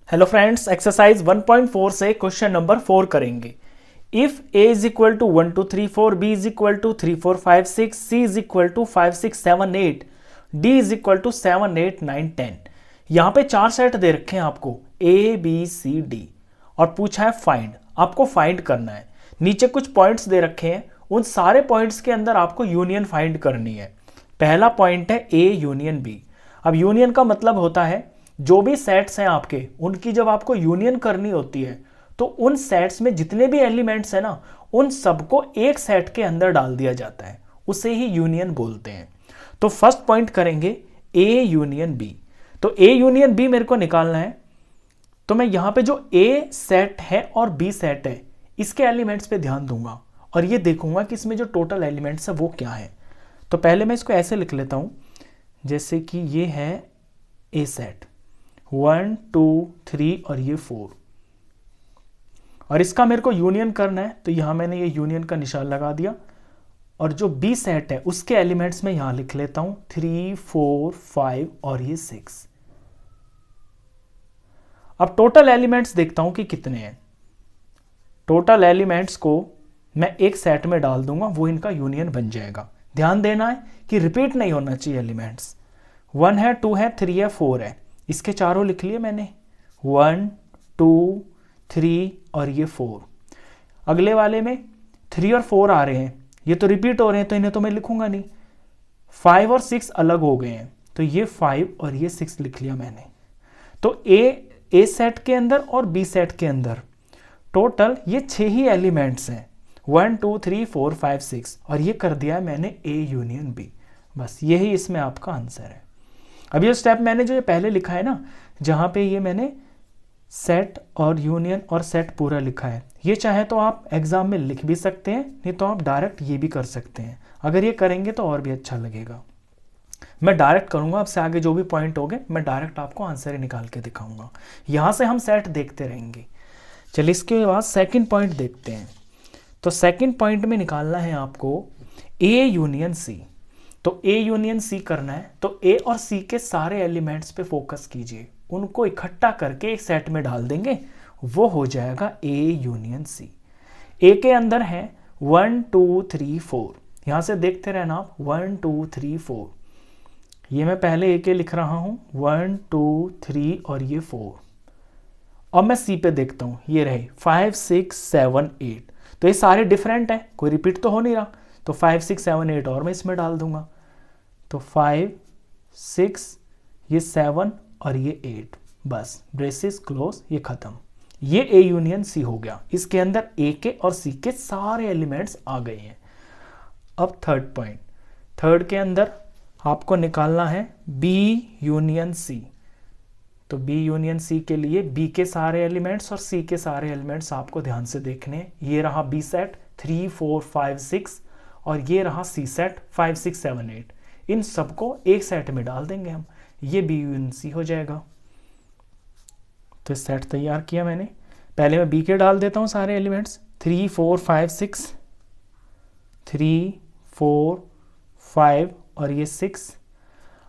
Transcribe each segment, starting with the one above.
Hello friends, exercise 1.4 से question number 4 करेंगे। If a is equal to 1 2 3 4, b is equal to 3 4 5 6, c is equal to 5 6 7 8, d is equal to 7 8 9 10। यहाँ पे चार set दे रखे हैं आपको a b c d और पूछा है फाइंड। आपको फाइंड करना है। नीचे कुछ पॉइंट्स दे रखे हैं, उन सारे पॉइंट्स के अंदर आपको यूनियन फाइंड करनी है। पहला पॉइंट है a यूनियन b। अब यूनियन का मतलब होता है जो भी सेट्स हैं आपके, उनकी जब आपको यूनियन करनी होती है तो उन सेट्स में जितने भी एलिमेंट्स हैं ना, उन सबको एक सेट के अंदर डाल दिया जाता है, उसे ही यूनियन बोलते हैं। तो फर्स्ट पॉइंट करेंगे ए यूनियन बी। तो ए यूनियन बी मेरे को निकालना है, तो मैं यहां पे जो ए सेट है और बी सेट है इसके एलिमेंट्स पे ध्यान दूंगा और ये देखूंगा कि इसमें जो टोटल एलिमेंट्स है वो क्या है। तो पहले मैं इसको ऐसे लिख लेता हूं, जैसे कि ये है ए सेट 1 2 3 और ये 4, और इसका मेरे को यूनियन करना है, तो यहां मैंने ये यूनियन का निशान लगा दिया। और जो बी सेट है उसके एलिमेंट्स में यहां लिख लेता हूं 3 4 5 और ये 6। अब टोटल एलिमेंट्स देखता हूं कि कितने हैं। टोटल एलिमेंट्स को मैं एक सेट में डाल दूंगा, वो इनका यूनियन बन जाएगा। ध्यान देना है कि रिपीट नहीं होना चाहिए एलिमेंट्स। 1 है, 2 है, 3 है, 4 है, इसके चारों लिख लिए मैंने, 1 2 3 और ये 4। अगले वाले में 3 और 4 आ रहे हैं, ये तो रिपीट हो रहे हैं तो इन्हें तो मैं लिखूंगा नहीं। 5 और 6 अलग हो गए हैं, तो ये 5 और ये 6 लिख लिया मैंने। तो ए सेट के अंदर और बी सेट के अंदर टोटल ये 6 ही एलिमेंट्स हैं, 1 2 3 4 5 6, और ये कर दिया है मैंने ए यूनियन बी। बस यही इसमें आपका आंसर है। अब ये स्टेप मैंने जो ये पहले लिखा है ना, जहां पे ये मैंने सेट और यूनियन और सेट पूरा लिखा है, ये चाहे तो आप एग्जाम में लिख भी सकते हैं, नहीं तो आप डायरेक्ट ये भी कर सकते हैं। अगर ये करेंगे तो और भी अच्छा लगेगा। मैं डायरेक्ट करूंगा, अब से आगे जो भी पॉइंट होंगे मैं डायरेक्ट आपको आंसर ही निकाल के दिखाऊंगा। यहां से हम सेट देखते रहेंगे। चलिए इसके बाद सेकंड पॉइंट देखते हैं। तो सेकंड पॉइंट में निकालना है आपको ए यूनियन सी। तो ए यूनियन सी करना है, तो ए और सी के सारे एलिमेंट्स पे फोकस कीजिए, उनको इकट्ठा करके एक सेट में डाल देंगे, वो हो जाएगा ए यूनियन सी। ए के अंदर है 1 2 3 4, यहां से देखते रहना आप, 1 2 3 4। ये मैं पहले ए के लिख रहा हूं 1 2 3 और ये 4। अब मैं सी पे देखता हूं, ये रहे 5 6 7 8। तो ये सारे डिफरेंट है, कोई रिपीट तो हो नहीं रहा, तो 5 6 7 8 और मैं इसमें डाल दूंगा। तो 5 6 ये 7 और ये 8, बस ब्रेसेस क्लोज, ये खत्म। ये ए यूनियन सी हो गया। इसके अंदर ए के और सी के सारे एलिमेंट्स आ गए हैं। अब थर्ड पॉइंट, थर्ड के अंदर आपको निकालना है बी यूनियन सी। तो बी यूनियन सी के लिए बी के सारे एलिमेंट्स और सी के सारे एलिमेंट्स आपको ध्यान से देखने हैं। ये रहा बी सेट 3 4 5 6 और ये रहा सी सेट 5 6 7 8। इन सबको एक सेट में डाल देंगे हम, ये बी यूनियन सी हो जाएगा। तो सेट तैयार किया मैंने। पहले मैं बी के डाल देता हूँ सारे एलिमेंट्स, 3 4 5 6, 3 4 5 और ये 6।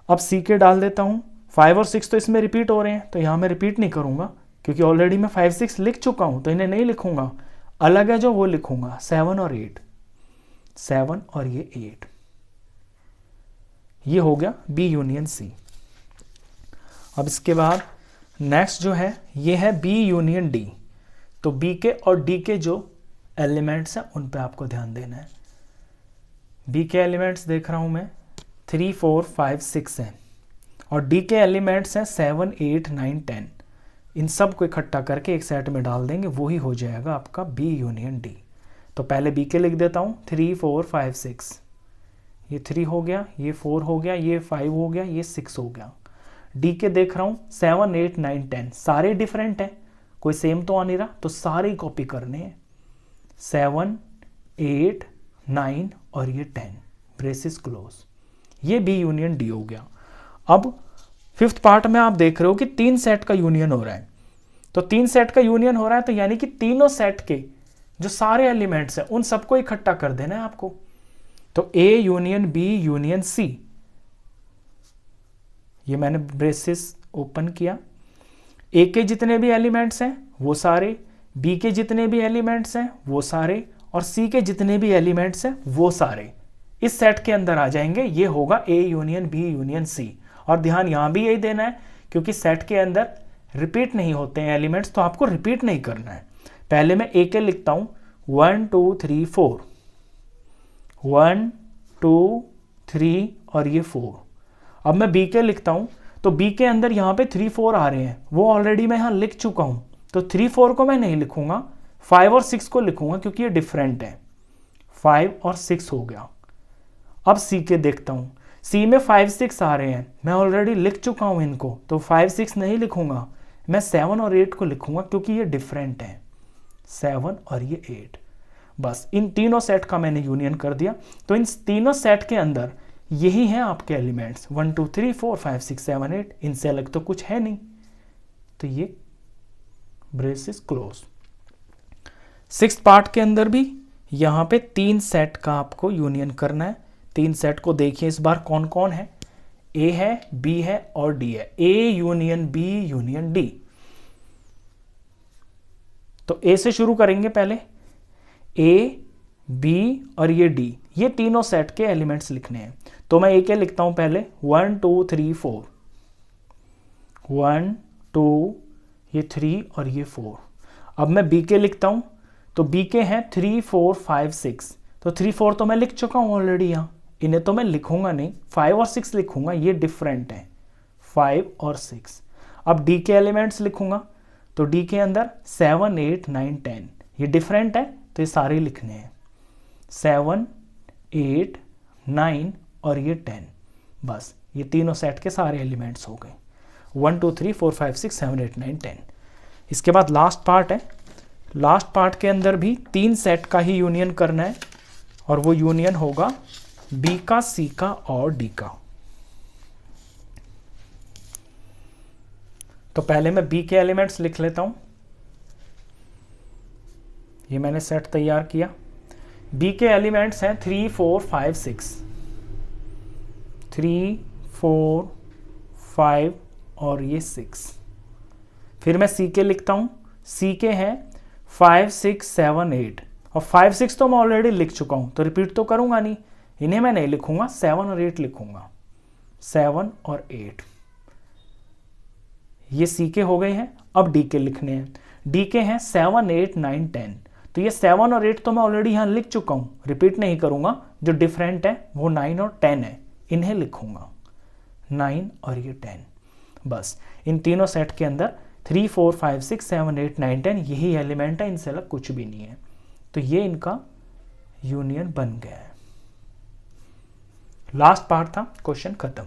अब सी के डाल देता हूँ, 5 और 6 तो इसमें रिपीट हो रहे हैं, तो यहाँ मैं रिपीट नहीं करूँगा क्योंकि ऑलरेडी मैं 5 6 लिख चुका हूँ, तो इन्हें नहीं लिखूंगा। अलग है जो वो लिखूंगा, 7 और 8, 7 और ये 8। ये हो गया बी यूनियन सी। अब इसके बाद नेक्स्ट जो है ये है बी यूनियन डी। तो बी के और डी के जो एलिमेंट्स हैं उन पे आपको ध्यान देना है। बी के एलिमेंट्स देख रहा हूं मैं 3 4 5 6 हैं और डी के एलिमेंट्स हैं 7 8 9 10। इन सब को इकट्ठा करके एक सेट में डाल देंगे, वही हो जाएगा आपका बी यूनियन डी। तो पहले बी के लिख देता हूँ 3 4 5 6, ये 3 हो गया, ये 4 हो गया, ये 5 हो गया, ये 6 हो गया। डी के देख रहा हूँ 7 8 9 10, सारे डिफरेंट हैं, कोई सेम तो आ नहीं रहा, तो सारे ही कॉपी करने हैं। 7 8 9 और ये 10, ब्रेसेस क्लोज। ये बी यूनियन डी हो गया। अब फिफ्थ पार्ट में आप देख रहे हो कि 3 सेट का यूनियन हो रहा है। तो 3 सेट का यूनियन हो रहा है, तो यानी कि तीनों सेट के जो सारे एलिमेंट्स हैं उन सबको इकट्ठा कर देना है आपको। तो A union B union C, ये मैंने ब्रेसेस ओपन किया, ए के जितने भी एलिमेंट्स हैं वो सारे, बी के जितने भी एलिमेंट्स हैं वो सारे, और सी के जितने भी एलिमेंट्स हैं वो सारे इस सेट के अंदर आ जाएंगे। ये होगा A union B union C. और ध्यान यहाँ भी यही देना है, क्योंकि सेट के अंदर रिपीट नहीं होते हैं एलिमेंट्स, तो आपको रिपीट नहीं करना है। पहले मैं ए के लिखता हूँ 1 2 3 4, 1 2 3 और ये 4। अब मैं बी के लिखता हूँ, तो बी के अंदर यहाँ पे 3 4 आ रहे हैं, वो ऑलरेडी मैं यहाँ लिख चुका हूँ, तो 3 4 को मैं नहीं लिखूंगा, 5 और 6 को लिखूंगा क्योंकि ये डिफरेंट है। 5 और 6 हो गया। अब सी के देखता हूँ, सी में 5 6 आ रहे हैं, मैं ऑलरेडी लिख चुका हूँ इनको, तो 5 6 नहीं लिखूंगा, मैं 7 और 8 को लिखूंगा क्योंकि ये डिफरेंट है। 7 और ये 8, बस इन तीनों सेट का मैंने यूनियन कर दिया। तो इन तीनों सेट के अंदर यही हैं आपके एलिमेंट्स 1 2 3 4 5 6 7 8, इनसे अलग तो कुछ है नहीं, तो ये brace is close. 6th part के अंदर भी यहाँ पे 3 सेट का आपको यूनियन करना है। 3 सेट को देखिए इस बार कौन कौन है, ए है, बी है और डी है। A union B union D. तो ए से शुरू करेंगे पहले, ए बी और ये डी, ये तीनों सेट के एलिमेंट्स लिखने हैं। तो मैं ए के लिखता हूं पहले 1 2 3 4, 1 2 ये 3 और ये 4। अब मैं बी के लिखता हूं, तो बी के हैं 3 4 5 6, तो 3 4 तो मैं लिख चुका हूं ऑलरेडी यहाँ, इन्हें तो मैं लिखूंगा नहीं, 5 और 6 लिखूंगा, ये डिफरेंट है 5 और 6। अब डी के एलिमेंट्स लिखूंगा, तो डी के अंदर 7 8 9 10, ये डिफरेंट है तो ये सारे लिखने हैं, 7 8 9 और ये 10। बस ये तीनों सेट के सारे एलिमेंट्स हो गए, 1 2 3 4 5 6 7 8 9 10। इसके बाद लास्ट पार्ट है। लास्ट पार्ट के अंदर भी 3 सेट का ही यूनियन करना है, और वो यूनियन होगा बी का, सी का और डी का। तो पहले मैं बी के एलिमेंट्स लिख लेता हूं, ये मैंने सेट तैयार किया। बी के एलिमेंट्स हैं 3 4 5 6, 3 4 5 और ये 6। फिर मैं सी के लिखता हूं, सी के हैं 5 6 7 8, और 5 6 तो मैं ऑलरेडी लिख चुका हूं, तो रिपीट तो करूंगा नहीं, इन्हें मैं नहीं लिखूंगा, 7 और 8 लिखूंगा, 7 और 8। ये सी के हो गए हैं। अब डी के लिखने हैं, डी के हैं 7 8 9 10, तो ये 7 और 8 तो मैं ऑलरेडी यहाँ लिख चुका हूँ, रिपीट नहीं करूँगा। जो डिफरेंट है वो 9 और 10 है, इन्हें लिखूँगा, 9 और ये 10। बस इन तीनों सेट के अंदर 3 4 5 6 7 8 9 10 यही एलिमेंट है, इनसे अलग कुछ भी नहीं है। तो ये इनका यूनियन बन गया है। लास्ट पार्ट था, क्वेश्चन खत्म।